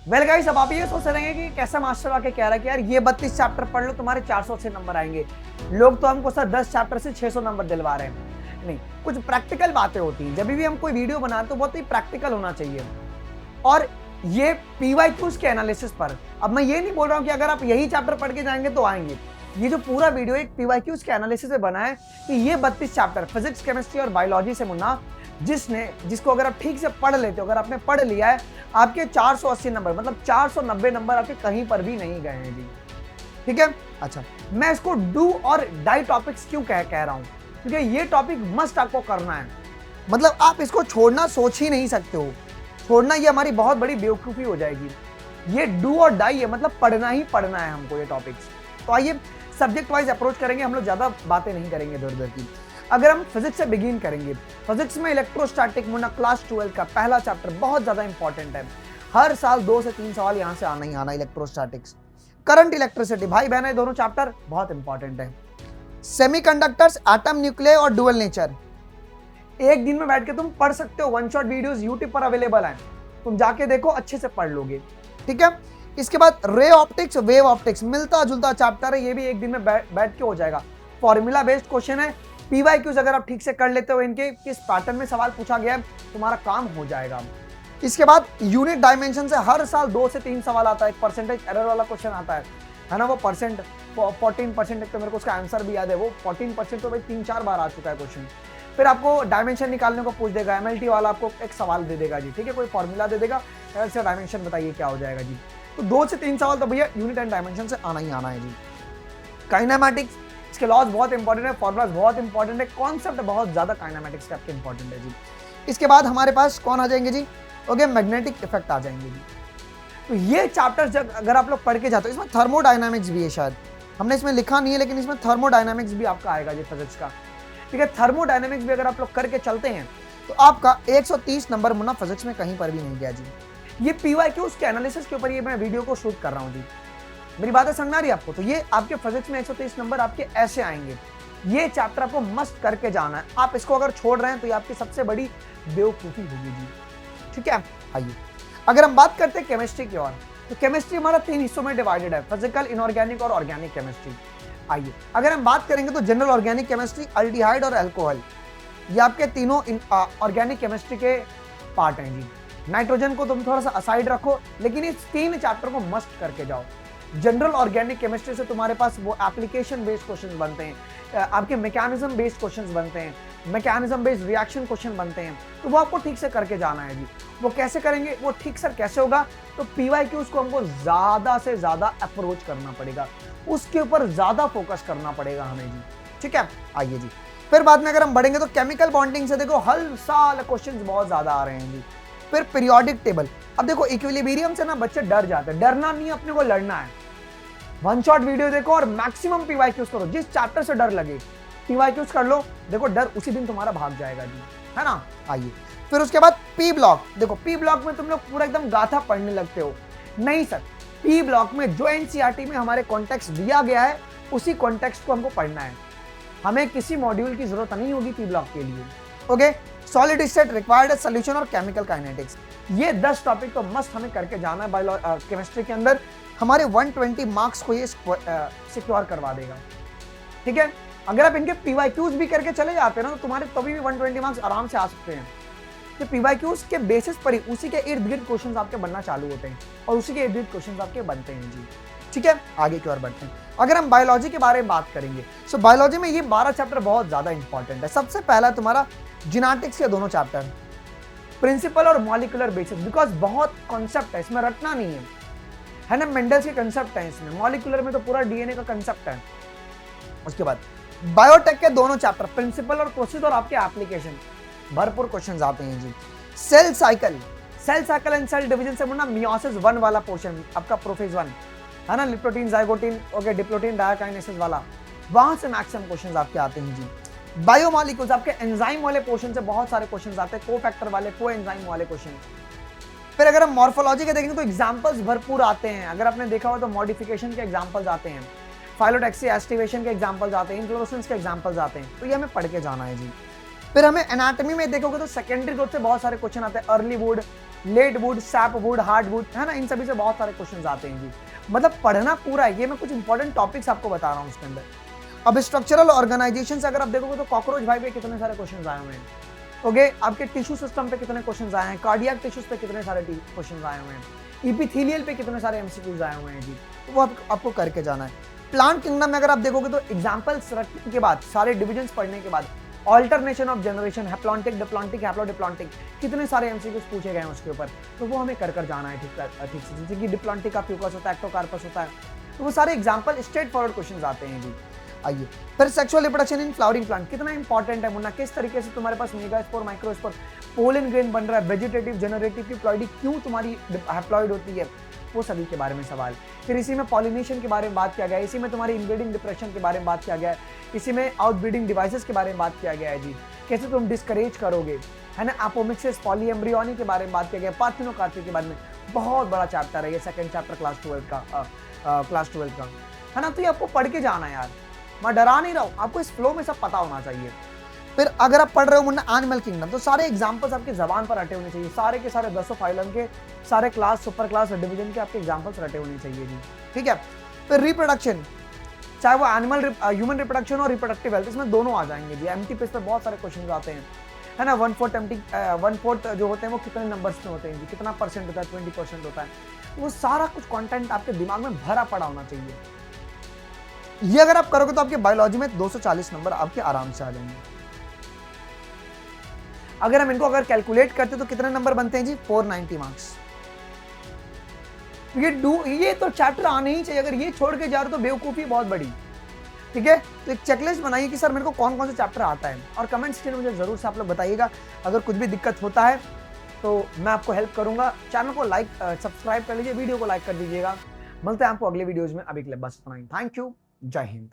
Well guys, अब आप ये सोच रहे हैं कि कैसा मास्टर आके कह रहा है कि यार ये 32 चैप्टर पढ़ लो तुम्हारे 480 नंबर आएंगे। लोग तो हमको सर 10 चैप्टर से 600 नंबर दिलवा रहे हैं। नहीं, कुछ प्रैक्टिकल बातें होती हैं। जब भी हम कोई वीडियो बनाते तो बहुत ही प्रैक्टिकल होना चाहिए। और ये पीवाईक्यूज के एनालिसिस पर, अब मैं ये नहीं बोल रहा हूँ कि अगर आप यही चैप्टर पढ़ के जाएंगे तो आएंगे। ये जो पूरा वीडियो एक पीवाईक्यूज के एनालिसिस से बना है कि ये 32 चैप्टर फिजिक्स, केमिस्ट्री और बायोलॉजी से मुन्ना जिसको अगर आप ठीक से पढ़ लेते हो, अगर आपने पढ़ लिया है, आपके 480 नंबर मतलब 490 नंबर आपके कहीं पर भी नहीं गए हैं जी। ठीक है। अच्छा, मैं इसको डू और डाई टॉपिक्स क्यों कह रहा हूं, क्योंकि ये टॉपिक मस्ट आपको करना है। मतलब आप इसको छोड़ना सोच ही नहीं सकते हो। छोड़ना ये हमारी बहुत बड़ी बेवकूफी हो जाएगी। ये डू और डाई है, मतलब पढ़ना ही पढ़ना है हमको ये टॉपिक्स। तो आइए सब्जेक्ट वाइज अप्रोच करेंगे, हम लोग ज्यादा बातें नहीं करेंगे इधर उधर की। अगर हम फिजिक्स से बिगिन करेंगे, फिजिक्स में इलेक्ट्रोस्टैटिक मुन्ना क्लास 12 का पहला चैप्टर बहुत ज्यादा इंपॉर्टेंट है। हर साल 2 से 3 सवाल यहां से आना ही आना। इलेक्ट्रोस्टैटिक्स, करंट, इलेक्ट्रिसिटी, भाई बहन है दोनों चैप्टर बहुत इंपॉर्टेंट है। सेमीकंडक्टर्स, एटम, न्यूक्लियर और डुअल नेचर, एक दिन में बैठ के तुम पढ़ सकते हो। वन शॉट वीडियोस यूट्यूब पर अवेलेबल हैं, तुम जाके देखो, अच्छे से पढ़ लोगे। ठीक है। इसके बाद रे ऑप्टिक्स, वेव ऑप्टिक्स, मिलता जुलता चैप्टर है, ये भी एक दिन में बैठ के हो जाएगा। फॉर्मूला बेस्ड क्वेश्चन है। पीवाईक्यूज अगर आप ठीक से कर लेते हो, इनके किस पैटर्न में सवाल पूछा गया है, तुम्हारा काम हो जाएगा। इसके बाद यूनिट डायमेंशन से हर साल 2 से 3 सवाल आता है। एक परसेंटेज एरर वाला क्वेश्चन आता है ना, वो 14%, तो मेरे को उसका आंसर भी याद है। वो 14% तो भाई 3-4 बार आ चुका है क्वेश्चन। फिर आपको डायमेंशन निकालने को पूछ देगा, एमएलटी वाला आपको एक सवाल दे देगा जी। ठीक है, कोई फॉर्मूला दे देगा, ऐसे डायमेंशन बताइए क्या हो जाएगा जी। तो 2 से 3 सवाल तो भैया यूनिट एंड डायमेंशन से आना ही आना है जी। काइनेमैटिक्स, इसके लॉज बहुत इंपॉर्टेंट है, फॉर्मुलाज बहुत इंपॉर्टेंट है, कॉन्सेप्ट बहुत ज्यादा काइनेमैटिक्स के आपके इंपॉर्टेंट है जी। इसके बाद हमारे पास कौन आ जाएंगे जी, ओके, मैग्नेटिक इफेक्ट आ जाएंगे जी। तो ये चैप्टर्स जब अगर आप लोग पढ़ के जाते हो, इसमें थर्मोडायनामिक्स भी है, शायद हमने इसमें लिखा नहीं है, लेकिन इसमें थर्मोडायनामिक्स भी आपका आएगा जी फिजिक्स का। ठीक है, थर्मोडायनामिक्स भी अगर आप लोग करके चलते हैं तो आपका 130 नंबर मुन्ना फिजिक्स में कहीं पर भी नहीं गया जी। ये पीवाईक्यूज के एनालिसिस के ऊपर ये मैं वीडियो को शूट कर रहा हूँ जी। मेरी बातें समझ आ रही है आपको? तो ये आपके फिजिक्स में 130 नंबर आपके ऐसे आएंगे। ये चैप्टर आपको मस्ट करके जाना है। आप इसको अगर छोड़ रहे हैं तो ये आपकी सबसे बड़ी बेवकूफी होगी जी। ठीक है। आइए अगर हम बात करते हैं केमिस्ट्री की ओर, तो केमिस्ट्री हमारा 3 हिस्सों में डिवाइडेड है, फिजिकल, इनऑर्गेनिक और ऑर्गेनिक केमिस्ट्री। आइए अगर हम बात करेंगे तो जनरल ऑर्गेनिक केमिस्ट्री, अल्डिहाइड और अल्कोहल, ये आपके तीनों ऑर्गेनिक केमिस्ट्री के पार्ट हैं जी। नाइट्रोजन को तुम थोड़ा सा असाइड रखो, लेकिन इस 3 चैप्टर को मस्ट करके जाओ। जनरल ऑर्गेनिक केमिस्ट्री से तुम्हारे पास वो एप्लीकेशन बेस्ड क्वेश्चन बनते हैं, आपके मैकेनिज्म बेस्ड क्वेश्चन बनते हैं, मैकेनिज्म बेस्ड रिएक्शन क्वेश्चन बनते हैं। तो वो आपको ठीक से करके जाना है जी। वो कैसे करेंगे, वो ठीक सर कैसे होगा, तो पीवाईक्यूज को हमको ज्यादा से ज्यादा अप्रोच करना पड़ेगा, उसके ऊपर ज्यादा फोकस करना पड़ेगा हमें जी। ठीक है। आइए जी, फिर बाद में अगर हम बढ़ेंगे तो केमिकल बॉन्डिंग से देखो हर साल क्वेश्चन बहुत ज्यादा आ रहे हैं जी। फिर पीरियोडिक टेबल, अब देखो इक्विलिब्रियम से ना बच्चे डर जाते हैं, डरना नहीं, अपने को लड़ना है। वन शॉट वीडियो देखो और मैक्सिमम पीवाईक्यूज करो, जिस चैप्टर से डर लगे पीवाईक्यूज कर लो, देखो डर उसी दिन तुम्हारा भाग जाएगा जी, है ना। आइए फिर उसके बाद पी ब्लॉक, देखो पी ब्लॉक में तुम लोग पूरा एकदम गाथा पढ़ने लगते हो। नहीं सर, पी ब्लॉक में जो एनसीईआरटी में हमारे कॉन्टेक्स्ट दिया गया है उसी कॉन्टेक्स्ट को हमको पढ़ना है, हमें किसी मॉड्यूल की जरूरत नहीं होगी पी ब्लॉक के लिए। Okay, solid state, required solution और केमिकल काइनेटिक्स, ये 10 टॉपिक तो मस्ट हमें करके जाना है केमिस्ट्री के अंदर। हमारे 120 मार्क्स को ये सिक्योर करवा देगा। ठीक है, अगर आप इनके पीवाईक्यूज भी करके चले जाते हैं ना, तो तुम्हारे तभी भी 120 मार्क्स आराम से आ सकते हैं। तो पीवाईक्यूज के बेसिस पर ही उसी के इर्द गिर्द क्वेश्चंस आपके बनना चालू होते हैं और उसी के इर्द गिर्द क्वेश्चंस आपके बनते हैं जी। ठीक है, आगे की ओर बढ़ते हैं। अगर हम बायोलॉजी के बारे में बात करेंगे, सो बायोलॉजी में ये 12 चैप्टर बहुत ज्यादा इंपॉर्टेंट है। सबसे पहला तुम्हारा जेनेटिक्स के दोनों चैप्टर, प्रिंसिपल और मॉलिक्यूलर बेसिस, बिकॉज बहुत कॉन्सेप्ट है इसमें, रटना नहीं है ना। मेंडल्स के कंसेप्ट है इसमें, मॉलिक्यूलर में तो पूरा डीएनए का कंसेप्ट है। उसके बाद बायोटेक के दोनों चैप्टर, प्रिंसिपल और प्रोसेस और आपके एप्लीकेशन, भरपूर क्वेश्चंस आते हैं जी। Cell cycle and cell division से मुन्ना मियोसिस 1 वाला पोर्शन आपका प्रोफेज 1 है ना, leptotene, zygotene, okay, diplotene, diakinesis वाला, वहां से मैक्सिमम क्वेश्चंस आपके आते हैं जी। बायोमॉलिक्यूल्स, आपके एंजाइम वाले पोर्शन से बहुत सारे क्वेश्चंस आते हैं, कोफैक्टर वाले, कोएंजाइम वाले क्वेश्चन। फिर अगर हम मॉर्फोलॉजी के देखेंगे तो एग्जांपल्स भरपूर आते हैं। अगर आपने देखा हो तो मॉडिफिकेशन के एग्जांपल्स आते हैं, फाइलोटैक्सी, एस्टिवेशन के एग्जांपल्स आते हैं, इन्फ्लोरेसेंस के एग्जांपल्स आते हैं। तो ये हमें पढ़ के जाना है जी। फिर हमें एनाटॉमी में देखोगे तो सेकेंडरी ग्रोथ से बहुत सारे क्वेश्चन आते हैं, early wood, lead wood, sap wood, hard wood, है ना, इन सभी से बहुत सारे क्वेश्चन आते हैं जी। मतलब पढ़ना पूरा है, ये मैं कुछ इंपॉर्टेंट टॉपिक्स आपको बता रहा हूँ उसके अंदर। अब स्ट्रक्चरल ऑर्गेनाइजेशन से अगर आप देखोगे तो कॉकरोच भाई पे कितने सारे क्वेश्चन आए हुए हैं। ओके, आपके टिश्यू सिस्टम पे कितने क्वेश्चन आए हैं, कार्डियक टिश्यूज पे कितने सारे क्वेश्चन आए हुए हैं, इपिथेलियल पे कितने सारे एमसीक्यूज आए हुए हैं जी, तो वो आपको करके जाना है। प्लांट किंगडम में अगर आप देखोगे तो एग्जांपल्स रखने के बाद, सारे डिविजन्स पढ़ने के बाद, alternation of generation, haplontic, diplontic, haplodiplontic, कितने सारे एमसीक्यूज पूछे गए हैं उसके ऊपर, तो वो हमें कर जाना है ठीक से। जैसे कि डिप्लॉन्टिक का फ्यूकस होता है, एक्टोकार्पस होता है, तो वो सारे एग्जाम्पल स्ट्रेट फॉरवर्ड क्वेश्चन आते हैं जी। आइए फिर sexual reproduction in flowering plant कितना इंपॉर्टेंट है मुन्ना, किस तरीके से तुम्हारे पास मेगास्पोर, माइक्रोस्पोर, पोलन ग्रेन बन रहा है, वेजिटेटिव, जनरेटिव की प्लॉइडी क्यों तुम्हारी हैप्लॉइड होती है, वो सभी के बारे में सवाल। फिर इसी में पॉलिनेशन के बारे में बात किया गया है, इसी में तुम्हारी इनब्रीडिंग डिप्रेशन के बारे में बात किया गया है, इसी में आउटब्रीडिंग डिवाइसेस के बारे में बात किया गया है जी, कैसे तुम डिस्करेज करोगे, है ना, अपोमिक्सिस, पॉलीएम्ब्रियोनी के बारे में बात किया गया, पार्थिनोकार्पी के बारे में। बहुत बड़ा चैप्टर है ये, सेकंड चैप्टर क्लास 12 का, है ना। तो ये आपको पढ़ के जाना है यार, मैं डरा नहीं रहा हूँ, आपको इस फ्लो में सब पता होना चाहिए। फिर अगर आप पढ़ रहे हो मुन्ना एनिमल किंगडम, तो सारे एग्जांपल्स आपके जबान पर रटे होने चाहिए, सारे के सारे 10 फाइलम के, सारे क्लास, सुपर क्लास, डिवीजन के आपके एग्जांपल्स रटे होने चाहिए जी, ठीक है। फिर रिप्रोडक्शन, चाहे वो एनिमल ह्यूमन रिप्रोडक्शन और रिप्रोडक्टिव हेल्थ, इसमें दोनों आ जाएंगे जी। एमटी पेज पर बहुत सारे क्वेश्चन आते हैं, है ना। 1/4 जो होते हैं वो कितने नंबर्स में होते हैं जी, कितना परसेंट होता है, 20% होता है, वो सारा कुछ कंटेंट आपके दिमाग में भरा पड़ा होना चाहिए। ये अगर आप करोगे तो आपके बायोलॉजी में 240 नंबर आपके आराम से आ जाएंगे। अगर हम इनको अगर कैलकुलेट करते तो कितने नंबर बनते हैं जी, 490 मार्क्स। ये तो चैप्टर आने ही चाहिए, अगर ये छोड़ के जा रहे हो तो बेवकूफी बहुत बड़ी, ठीक है। तो एक चेकलिस्ट बनाइए कि सर मेरे को कौन कौन सा चैप्टर आता है, और कमेंट सेक्शन में मुझे जरूर से आप लोग बताइएगा। अगर कुछ भी दिक्कत होता है तो मैं आपको हेल्प करूंगा। चैनल को लाइक सब्सक्राइब कर लीजिए, वीडियो को लाइक कर दीजिएगा। मिलते हैं आपको अगले वीडियोज में, अभी के लिए बस इतना ही। थैंक यू, जय हिंद।